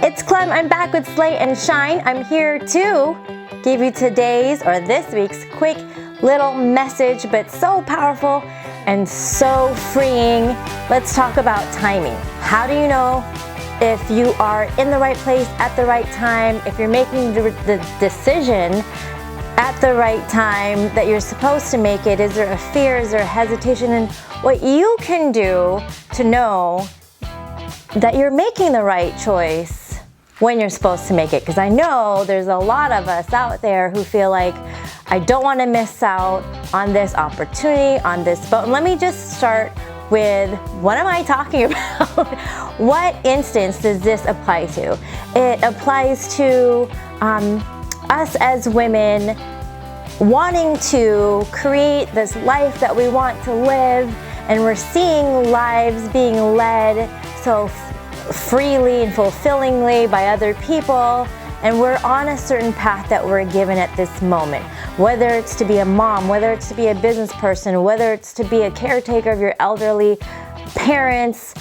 It's Clem. I'm back with Slay and Shine. I'm here to give you today's or this week's quick little message, but so powerful and so freeing. Let's talk about timing. How do you know if you are in the right place at the right time, if you're making the decision at the right time that you're supposed to make it? Is there a fear? Is there a hesitation? And what you can do to know that you're making the right choice when you're supposed to make it. Because I know there's a lot of us out there who feel like, I don't want to miss out on this opportunity, on this boat. And let me just start with, what am I talking about? What instance does this apply to? It applies to us as women wanting to create this life that we want to live, and we're seeing lives being led so freely and fulfillingly by other people, and we're on a certain path that we're given at this moment. Whether it's to be a mom, whether it's to be a business person, whether it's to be a caretaker of your elderly parents,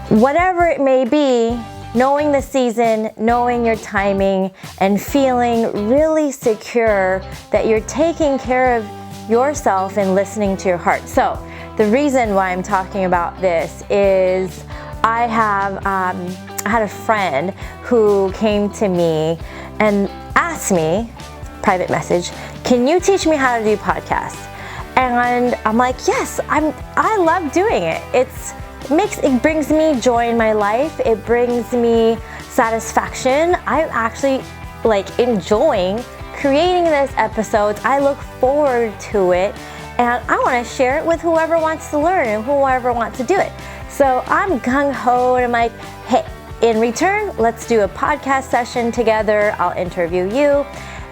whatever it may be, knowing the season, knowing your timing, and feeling really secure that you're taking care of yourself and listening to your heart. So the reason why I'm talking about this is I had a friend who came to me and asked me, private message, can you teach me how to do podcasts? And I'm like, yes, I love doing it. It brings me joy in my life. It brings me satisfaction. I'm actually enjoying creating this episodes. I look forward to it, and I want to share it with whoever wants to learn and whoever wants to do it. So I'm gung-ho and I'm like, hey, in return, let's do a podcast session together. I'll interview you.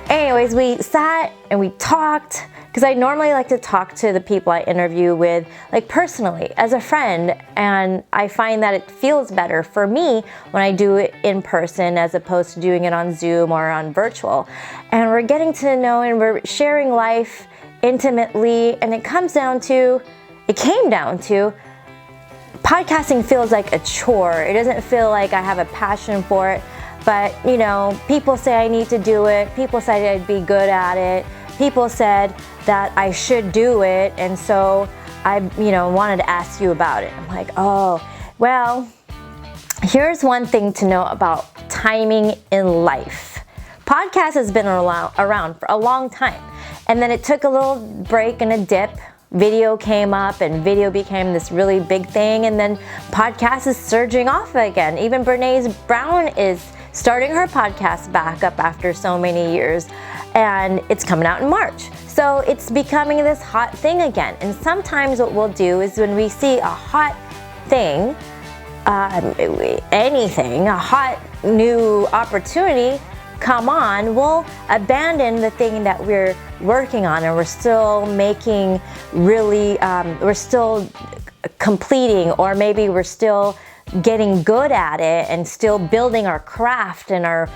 Anyways, we sat and we talked, because I normally like to talk to the people I interview with, personally, as a friend. And I find that it feels better for me when I do it in person as opposed to doing it on Zoom or on virtual. And we're getting to know and we're sharing life intimately. And it came down to, podcasting feels like a chore. It doesn't feel like I have a passion for it, but people say I need to do it. People said I'd be good at it. People said that I should do it, and so I, wanted to ask you about it. I'm like, oh, well, here's one thing to know about timing in life. Podcast has been around for a long time, and then it took a little break and a dip. Video came up and video became this really big thing, and then podcast is surging off again. Even Brené Brown is starting her podcast back up after so many years, and it's coming out in March. So it's becoming this hot thing again. And sometimes what we'll do is when we see a hot thing, anything, a hot new opportunity come on, we'll abandon the thing that we're working on, and we're still making we're still completing, or maybe we're still getting good at it and still building our craft and our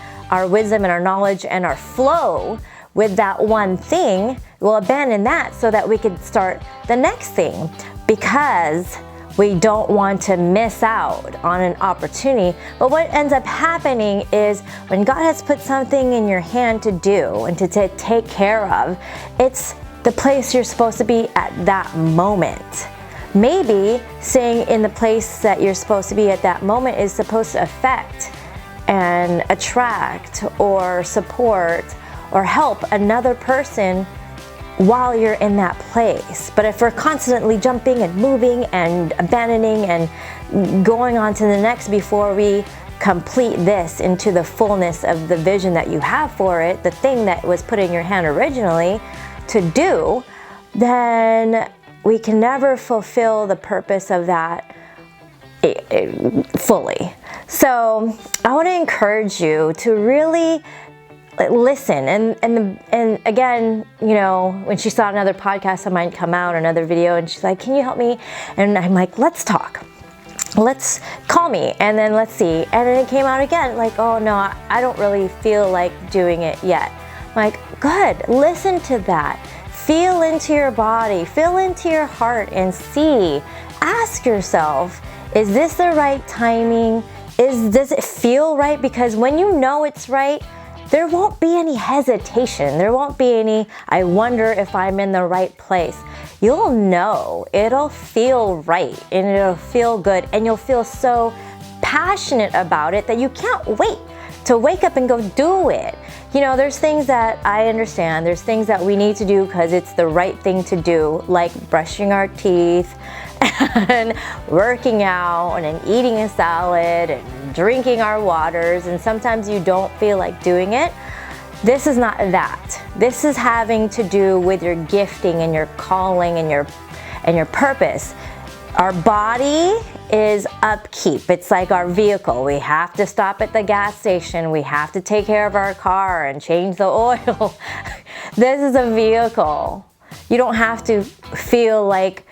wisdom and our knowledge and our flow with that one thing. We'll abandon that so that we could start the next thing, because we don't want to miss out on an opportunity. But what ends up happening is when God has put something in your hand to do and to take care of, it's the place you're supposed to be at that moment. Maybe staying in the place that you're supposed to be at that moment is supposed to affect and attract or support or help another person while you're in that place. But if we're constantly jumping and moving and abandoning and going on to the next before we complete this into the fullness of the vision that you have for it, the thing that was put in your hand originally to do, then we can never fulfill the purpose of that fully. So I want to encourage you to really listen, and again, when she saw another podcast of mine come out, another video, and she's like, can you help me? And I'm like, let's talk, let's call me, and then let's see. And then it came out again, like, oh no, I don't really feel like doing it yet. I'm like, good, listen to that, feel into your body, feel into your heart, and see, ask yourself, is this the right timing? does it feel right? Because when you know it's right, there won't be any hesitation. There won't be any, I wonder if I'm in the right place. You'll know, it'll feel right and it'll feel good, and you'll feel so passionate about it that you can't wait to wake up and go do it. You know, there's things that I understand, there's things that we need to do because it's the right thing to do, like brushing our teeth and working out and eating a salad and drinking our waters, and sometimes you don't feel like doing it. This is not that. This is having to do with your gifting and your calling and your purpose. Our body is upkeep. It's like our vehicle. We have to stop at the gas station. We have to take care of our car and change the oil. This is a vehicle. You don't have to feel like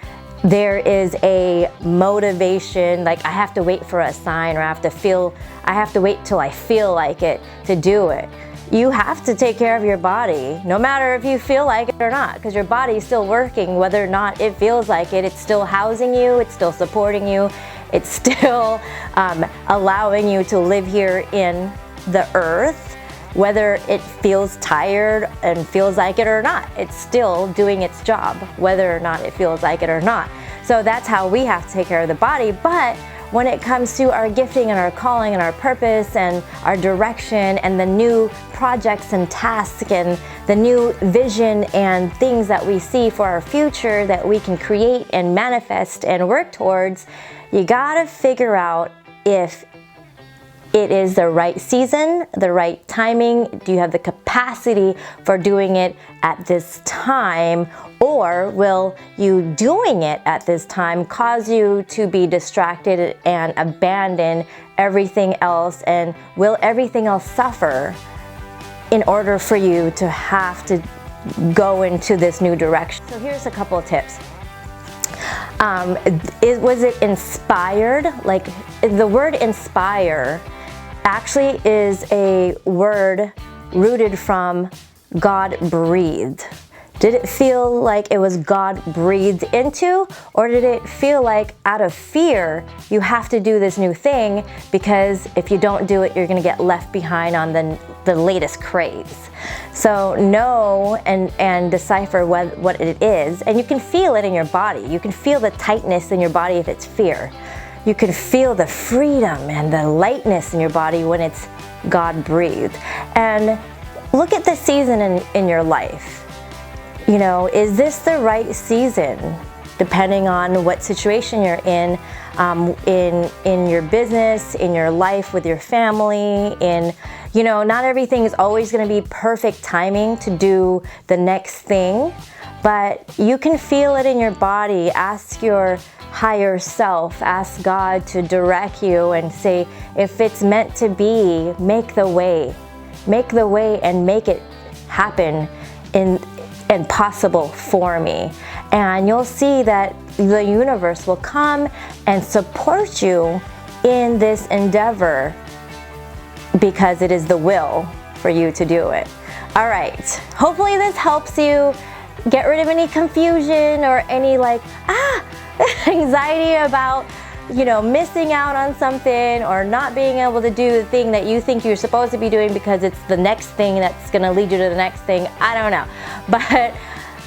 there is a motivation, like I have to wait for a sign, or I have to wait till I feel like it to do it. You have to take care of your body, no matter if you feel like it or not, because your body is still working, whether or not it feels like it. It's still housing you, it's still supporting you, it's still allowing you to live here in the earth, whether it feels tired and feels like it or not. It's still doing its job, whether or not it feels like it or not. So that's how we have to take care of the body. But when it comes to our gifting and our calling and our purpose and our direction and the new projects and tasks and the new vision and things that we see for our future that we can create and manifest and work towards, you gotta figure out if it is the right season, the right timing. Do you have the capacity for doing it at this time? Or will you doing it at this time cause you to be distracted and abandon everything else? And will everything else suffer in order for you to have to go into this new direction? So here's a couple of tips. Was it inspired? Like, the word inspire actually is a word rooted from God breathed. Did it feel like it was God breathed into, or did it feel like out of fear you have to do this new thing because if you don't do it you're going to get left behind on the latest craze? So know and decipher what it is, and you can feel it in your body. You can feel the tightness in your body if it's fear. You can feel the freedom and the lightness in your body when it's God breathed. And look at the season in your life. You know, is this the right season? Depending on what situation you're in your business, in your life with your family, you know, not everything is always going to be perfect timing to do the next thing, but you can feel it in your body. Ask your higher self, ask God to direct you and say, if it's meant to be, make the way and make it happen and possible for me. And you'll see that the universe will come and support you in this endeavor because it is the will for you to do it. All right, hopefully this helps you get rid of any confusion or any anxiety about, you know, missing out on something or not being able to do the thing that you think you're supposed to be doing because it's the next thing that's going to lead you to the next thing. I don't know. But,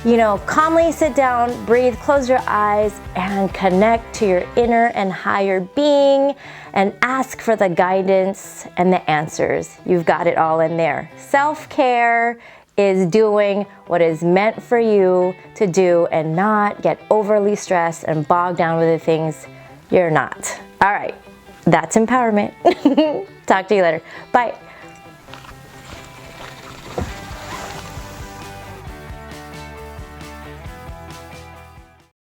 you know, calmly sit down, breathe, close your eyes, and connect to your inner and higher being and ask for the guidance and the answers. You've got it all in there. Self-care is doing what is meant for you to do and not get overly stressed and bogged down with the things you're not. All right, that's empowerment. Talk to you later. Bye.